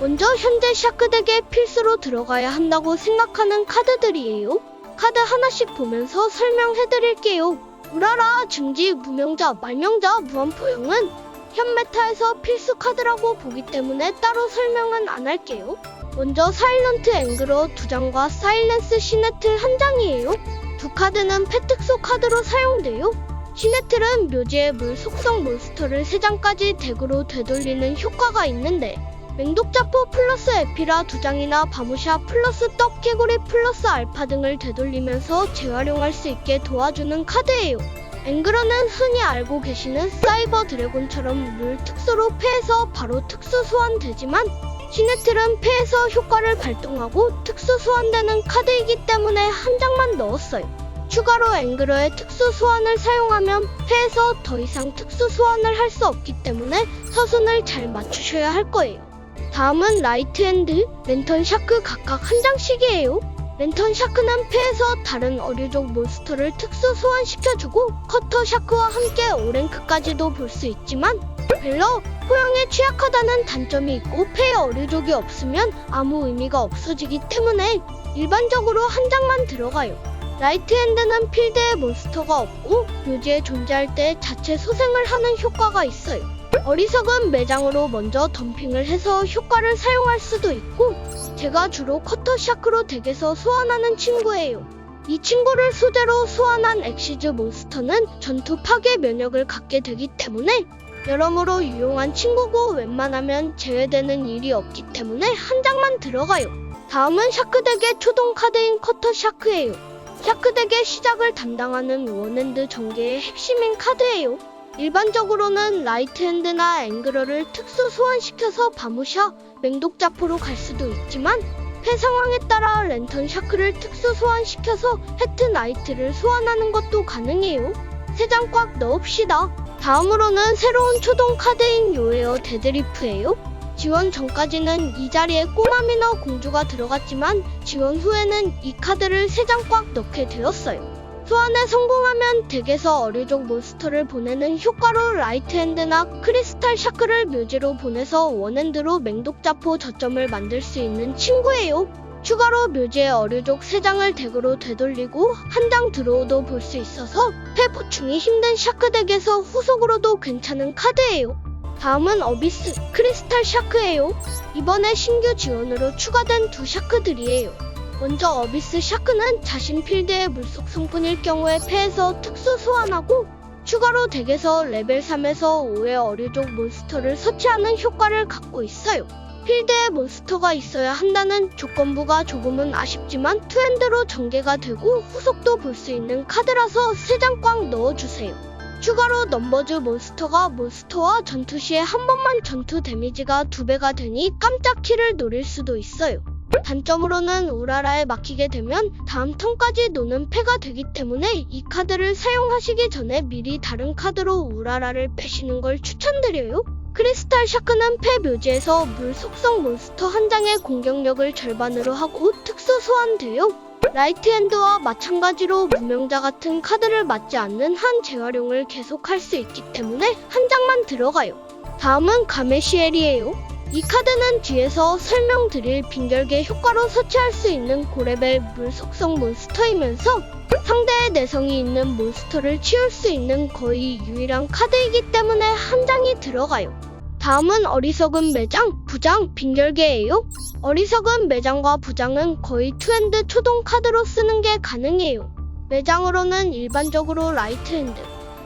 먼저 현재 샤크덱에 필수로 들어가야 한다고 생각하는 카드들이에요. 카드 하나씩 보면서 설명해드릴게요. 우라라, 증지, 무명자, 말명자, 무한포용은 현 메타에서 필수 카드라고 보기 때문에 따로 설명은 안 할게요. 먼저 사일런트 앵그러 2장과 사일렌스 시네틀 1장이에요. 두 카드는 패특소 카드로 사용돼요. 시네틀은 묘지의 물 속성 몬스터를 3장까지 덱으로 되돌리는 효과가 있는데, 맹독자포 플러스 에피라 2장이나 바무샤 플러스 떡개구리 플러스 알파 등을 되돌리면서 재활용할 수 있게 도와주는 카드예요. 앵그러는 흔히 알고 계시는 사이버 드래곤처럼 물 특수로 패해서 바로 특수 소환되지만, 시네틀은 패해서 효과를 발동하고 특수 소환되는 카드이기 때문에 한 장만 넣었어요. 추가로 앵그러의 특수 소환을 사용하면 패해서 더 이상 특수 소환을 할 수 없기 때문에 서순을 잘 맞추셔야 할 거예요. 다음은 라이트 핸드, 랜턴 샤크 각각 한 장씩이에요. 랜턴 샤크는 패해서 다른 어류족 몬스터를 특수 소환시켜주고 커터 샤크와 함께 5랭크까지도 볼 수 있지만, 벨러, 포용에 취약하다는 단점이 있고 패에 어류족이 없으면 아무 의미가 없어지기 때문에 일반적으로 한 장만 들어가요. 라이트 핸드는 필드에 몬스터가 없고 묘지에 존재할 때 자체 소생을 하는 효과가 있어요. 어리석은 매장으로 먼저 덤핑을 해서 효과를 사용할 수도 있고, 제가 주로 커터 샤크로 덱에서 소환하는 친구예요. 이 친구를 소재로 소환한 엑시즈 몬스터는 전투 파괴 면역을 갖게 되기 때문에 여러모로 유용한 친구고 웬만하면 제외되는 일이 없기 때문에 한 장만 들어가요. 다음은 샤크덱의 초동 카드인 커터 샤크예요. 샤크덱의 시작을 담당하는 원핸드 전개의 핵심인 카드예요. 일반적으로는 라이트 핸드나 앵그러를 특수 소환시켜서 바무샤, 맹독자포로 갈 수도 있지만, 패 상황에 따라 랜턴 샤크를 특수 소환시켜서 해트 나이트를 소환하는 것도 가능해요. 3장 꽉 넣읍시다. 다음으로는 새로운 초동 카드인 요에어 데드리프예요. 지원 전까지는 이 자리에 꼬마 미너 공주가 들어갔지만 지원 후에는 이 카드를 3장 꽉 넣게 되었어요. 소환에 성공하면 덱에서 어류족 몬스터를 보내는 효과로 라이트 핸드나 크리스탈 샤크를 묘지로 보내서 원핸드로 맹독자포 저점을 만들 수 있는 친구예요. 추가로 묘지의 어류족 3장을 덱으로 되돌리고 한 장 드로우도 볼 수 있어서 패 보충이 힘든 샤크덱에서 후속으로도 괜찮은 카드예요. 다음은 어비스, 크리스탈 샤크예요. 이번에 신규 지원으로 추가된 두 샤크들이에요. 먼저 어비스 샤크는 자신 필드의 물속 성분일 경우에 패해서 특수 소환하고, 추가로 덱에서 레벨 3에서 5의 어류족 몬스터를 서치하는 효과를 갖고 있어요. 필드에 몬스터가 있어야 한다는 조건부가 조금은 아쉽지만 투핸드로 전개가 되고 후속도 볼 수 있는 카드라서 3장 꽉 넣어주세요. 추가로 넘버즈 몬스터가 몬스터와 전투 시에 한 번만 전투 데미지가 2배가 되니 깜짝 킬을 노릴 수도 있어요. 단점으로는 우라라에 막히게 되면 다음 턴까지 노는 패가 되기 때문에 이 카드를 사용하시기 전에 미리 다른 카드로 우라라를 빼시는 걸 추천드려요. 크리스탈 샤크는 패 묘지에서 물 속성 몬스터 한 장의 공격력을 절반으로 하고 특수 소환돼요. 라이트 핸드와 마찬가지로 무명자 같은 카드를 맞지 않는 한 재활용을 계속할 수 있기 때문에 한 장만 들어가요. 다음은 가메시엘이에요. 이 카드는 뒤에서 설명드릴 빙결계 효과로 서치할 수 있는 고레벨 물 속성 몬스터이면서 상대의 내성이 있는 몬스터를 치울 수 있는 거의 유일한 카드이기 때문에 한 장이 들어가요. 다음은 어리석은 매장, 부장, 빙결계예요. 어리석은 매장과 부장은 거의 투핸드 초동 카드로 쓰는 게 가능해요. 매장으로는 일반적으로 라이트 핸드,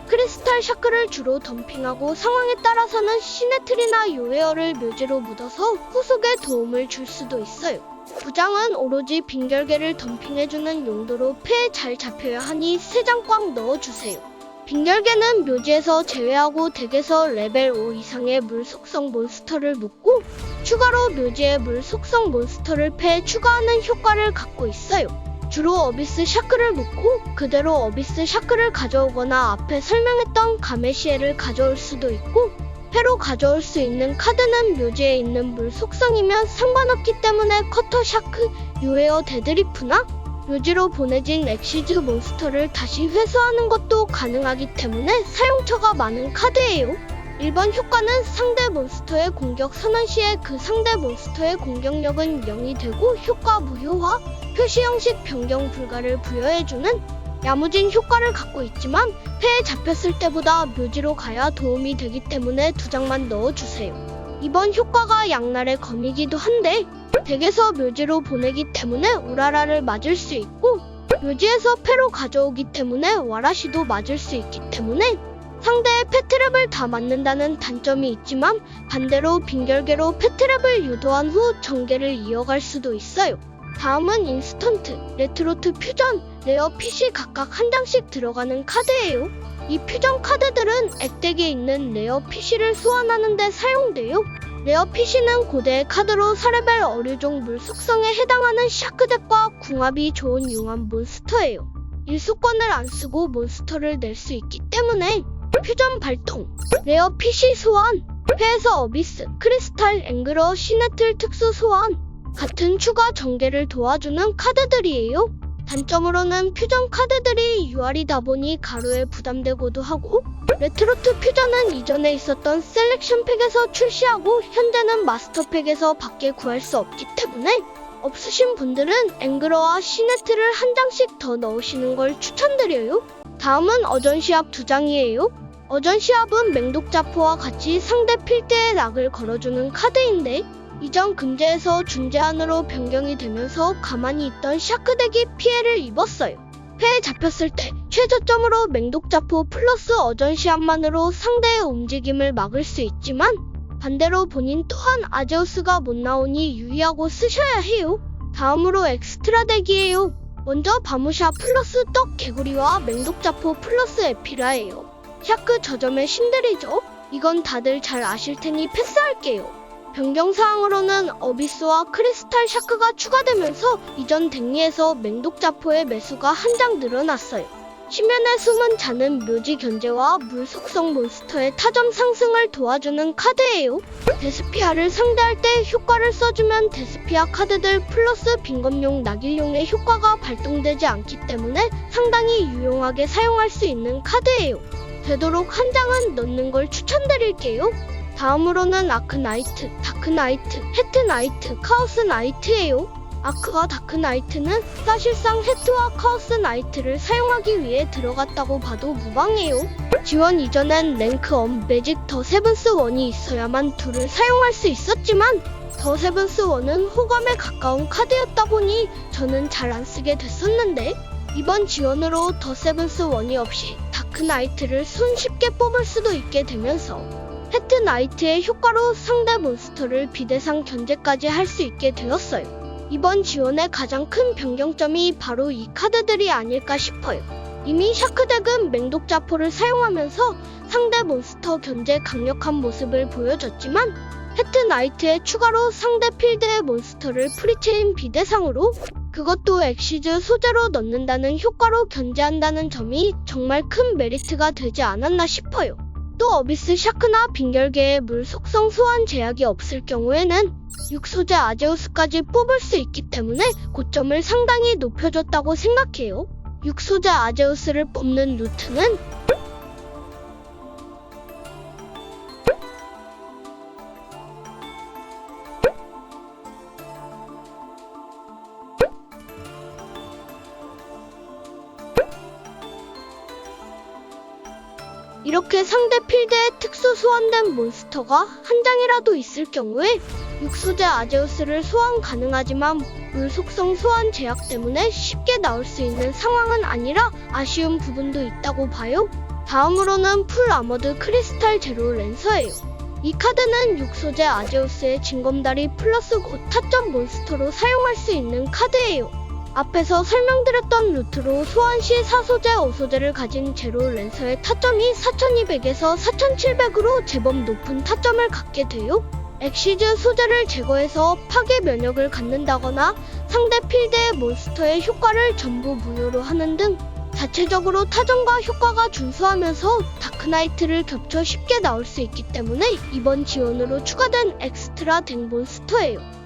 크리스탈 샤크를 주로 덤핑하고 상황에 따라서는 시네틀이나 요에어를 묘지로 묻어서 후속에 도움을 줄 수도 있어요. 부장은 오로지 빙결계를 덤핑해주는 용도로 패에 잘 잡혀야 하니 3장 꽉 넣어주세요. 빙결계는 묘지에서 제외하고 덱에서 레벨 5 이상의 물 속성 몬스터를 묻고 추가로 묘지의 물 속성 몬스터를 패에 추가하는 효과를 갖고 있어요. 주로 어비스 샤크를 묻고 그대로 어비스 샤크를 가져오거나 앞에 설명했던 가메시엘을 가져올 수도 있고, 패로 가져올 수 있는 카드는 묘지에 있는 물 속성이면 상관없기 때문에 커터 샤크, 요에어 데드리프나 묘지로 보내진 엑시즈 몬스터를 다시 회수하는 것도 가능하기 때문에 사용처가 많은 카드예요. 1번 효과는 상대 몬스터의 공격 선언 시에 그 상대 몬스터의 공격력은 0이 되고 효과 무효화, 표시 형식 변경 불가를 부여해주는 야무진 효과를 갖고 있지만 패에 잡혔을 때보다 묘지로 가야 도움이 되기 때문에 2장만 넣어주세요. 이번 효과가 양날의 검이기도 한데 덱에서 묘지로 보내기 때문에 우라라를 맞을 수 있고 묘지에서 패로 가져오기 때문에 와라시도 맞을 수 있기 때문에 상대의 패트랩을 다 맞는다는 단점이 있지만 반대로 빙결계로 패트랩을 유도한 후 전개를 이어갈 수도 있어요. 다음은 인스턴트, 레트로트 퓨전, 레어 PC 각각 한 장씩 들어가는 카드예요. 이 퓨전 카드들은 액덱에 있는 레어 PC를 소환하는 데 사용돼요. 레어 PC는 고대의 카드로 4레벨 어류종 물 속성에 해당하는 샤크덱과 궁합이 좋은 융합 몬스터예요. 일수권을 안 쓰고 몬스터를 낼 수 있기 때문에 퓨전 발동, 레어 PC 소환, 패에서 어비스, 크리스탈, 앵그러, 시네틀 특수 소환 같은 추가 전개를 도와주는 카드들이에요. 단점으로는 퓨전 카드들이 UR이다 보니 가로에 부담되고도 하고 레트로트 퓨전은 이전에 있었던 셀렉션 팩에서 출시하고 현재는 마스터 팩에서 밖에 구할 수 없기 때문에 없으신 분들은 앵그러와 시네트를 한 장씩 더 넣으시는 걸 추천드려요. 다음은 어전시합 2장이에요. 어전시합은 맹독자포와 같이 상대 필드에 락을 걸어주는 카드인데 이전 금제에서 준제한으로 변경이 되면서 가만히 있던 샤크덱이 피해를 입었어요. 패에 잡혔을 때 최저점으로 맹독자포 플러스 어전시합만으로 상대의 움직임을 막을 수 있지만 반대로 본인 또한 아제우스가 못 나오니 유의하고 쓰셔야 해요. 다음으로 엑스트라 덱이에요. 먼저 바무샤 플러스 떡 개구리와 맹독자포 플러스 에피라예요. 샤크 저점의 신들이죠. 이건 다들 잘 아실 테니 패스할게요. 변경사항으로는 어비스와 크리스탈 샤크가 추가되면서 이전 덱리에서 맹독자포의 매수가 한 장 늘어났어요. 심연의 숨은 자는 묘지 견제와 물 속성 몬스터의 타점 상승을 도와주는 카드예요. 데스피아를 상대할 때 효과를 써주면 데스피아 카드들 플러스 빈검용 낙일용의 효과가 발동되지 않기 때문에 상당히 유용하게 사용할 수 있는 카드예요. 되도록 한 장은 넣는 걸 추천드릴게요. 다음으로는 아크나이트, 다크나이트, 헤트나이트, 카오스나이트예요. 아크와 다크나이트는 사실상 헤트와 카오스나이트를 사용하기 위해 들어갔다고 봐도 무방해요. 지원 이전엔 랭크업 매직 더 세븐스 원이 있어야만 둘을 사용할 수 있었지만 더 세븐스 원은 호감에 가까운 카드였다 보니 저는 잘 안 쓰게 됐었는데 이번 지원으로 더 세븐스 원이 없이 다크나이트를 손쉽게 뽑을 수도 있게 되면서 헤트나이트의 효과로 상대 몬스터를 비대상 견제까지 할 수 있게 되었어요. 이번 지원의 가장 큰 변경점이 바로 이 카드들이 아닐까 싶어요. 이미 샤크덱은 맹독자포를 사용하면서 상대 몬스터 견제 강력한 모습을 보여줬지만 헤트나이트의 추가로 상대 필드의 몬스터를 프리체인 비대상으로 그것도 엑시즈 소재로 넣는다는 효과로 견제한다는 점이 정말 큰 메리트가 되지 않았나 싶어요. 또 어비스 샤크나 빙결계의 물 속성 소환 제약이 없을 경우에는 6소재 아제우스까지 뽑을 수 있기 때문에 고점을 상당히 높여줬다고 생각해요. 6소재 아제우스를 뽑는 루트는 이렇게 상대 필드에 특수 소환된 몬스터가 한 장이라도 있을 경우에 6소재 아제우스를 소환 가능하지만 물 속성 소환 제약 때문에 쉽게 나올 수 있는 상황은 아니라 아쉬운 부분도 있다고 봐요. 다음으로는 풀 아머드 크리스탈 제로 랜서예요. 이 카드는 6소재 아제우스의 징검다리 플러스 곧 타점 몬스터로 사용할 수 있는 카드예요. 앞에서 설명드렸던 루트로 소환 시 4소재, 5소재를 가진 제로 랜서의 타점이 4200에서 4700으로 제법 높은 타점을 갖게 돼요. 엑시즈 소재를 제거해서 파괴 면역을 갖는다거나 상대 필드의 몬스터의 효과를 전부 무효로 하는 등 자체적으로 타점과 효과가 준수하면서 다크나이트를 겹쳐 쉽게 나올 수 있기 때문에 이번 지원으로 추가된 엑스트라 덱 몬스터예요.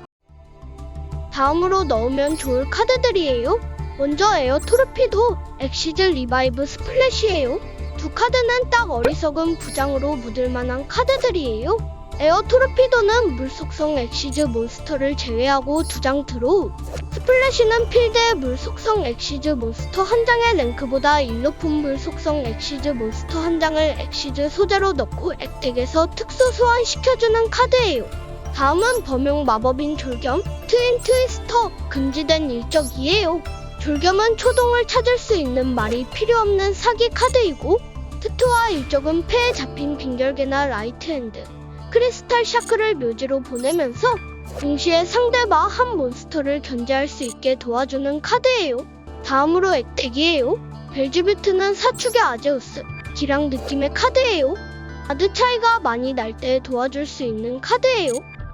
다음으로 넣으면 좋을 카드들이에요. 먼저 에어 토르피도, 엑시즈 리바이브 스플래시예요. 두 카드는 딱 어리석은 부장으로 묻을 만한 카드들이에요. 에어 토르피도는 물속성 엑시즈 몬스터를 제외하고 2장 드로우. 스플래시는 필드의 물속성 엑시즈 몬스터 한 장의 랭크보다 1높은 물속성 엑시즈 몬스터 한 장을 엑시즈 소재로 넣고 액덱에서 특수 소환시켜주는 카드예요. 다음은 범용 마법인 졸겸, 트윈 트위스터, 금지된 일적이에요. 졸겸은 초동을 찾을 수 있는 말이 필요 없는 사기 카드이고, 트트와 일적은 패에 잡힌 빙결개나 라이트핸드, 크리스탈 샤크를 묘지로 보내면서 동시에 상대와 한 몬스터를 견제할 수 있게 도와주는 카드예요. 다음으로 액덱이에요. 벨즈뷰트는 사축의 아제우스, 기랑 느낌의 카드예요. 아드 차이가 많이 날 때 도와줄 수 있는 카드예요.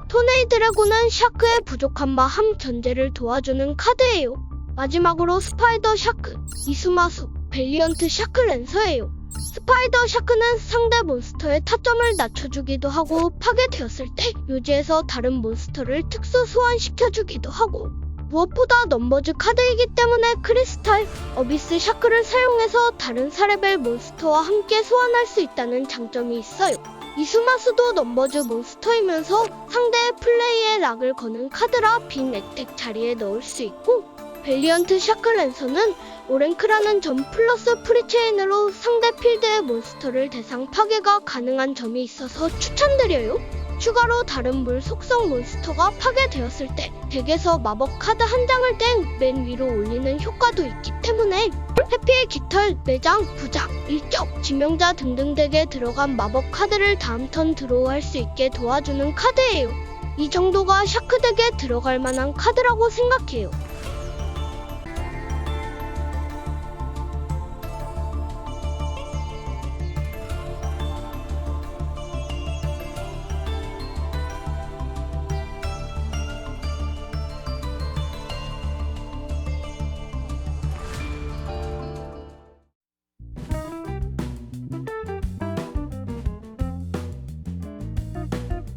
토네이 드래곤은 샤크의 부족한 바 함 견제를 도와주는 카드예요. 마지막으로 스파이더 샤크, 이수마수, 밸리언트 샤크 랜서예요. 스파이더 샤크는 상대 몬스터의 타점을 낮춰주기도 하고 파괴되었을 때 묘지에서 다른 몬스터를 특수 소환시켜주기도 하고, 무엇보다 넘버즈 카드이기 때문에 크리스탈, 어비스 샤크를 사용해서 다른 4레벨 몬스터와 함께 소환할 수 있다는 장점이 있어요. 이수마수도 넘버즈 몬스터이면서 상대의 플레이에 락을 거는 카드라 빈 액덱 자리에 넣을 수 있고, 밸리언트 샤크 랜서는 오랭크라는 점 플러스 프리체인으로 상대 필드의 몬스터를 대상 파괴가 가능한 점이 있어서 추천드려요. 추가로 다른 물 속성 몬스터가 파괴되었을 때 덱에서 마법 카드 한 장을 땡 맨 위로 올리는 효과도 있기 때문에 해피의 깃털, 매장, 부장, 일적, 지명자 등등 덱에 들어간 마법 카드를 다음 턴 드로우할 수 있게 도와주는 카드예요. 이 정도가 샤크 덱에 들어갈 만한 카드라고 생각해요.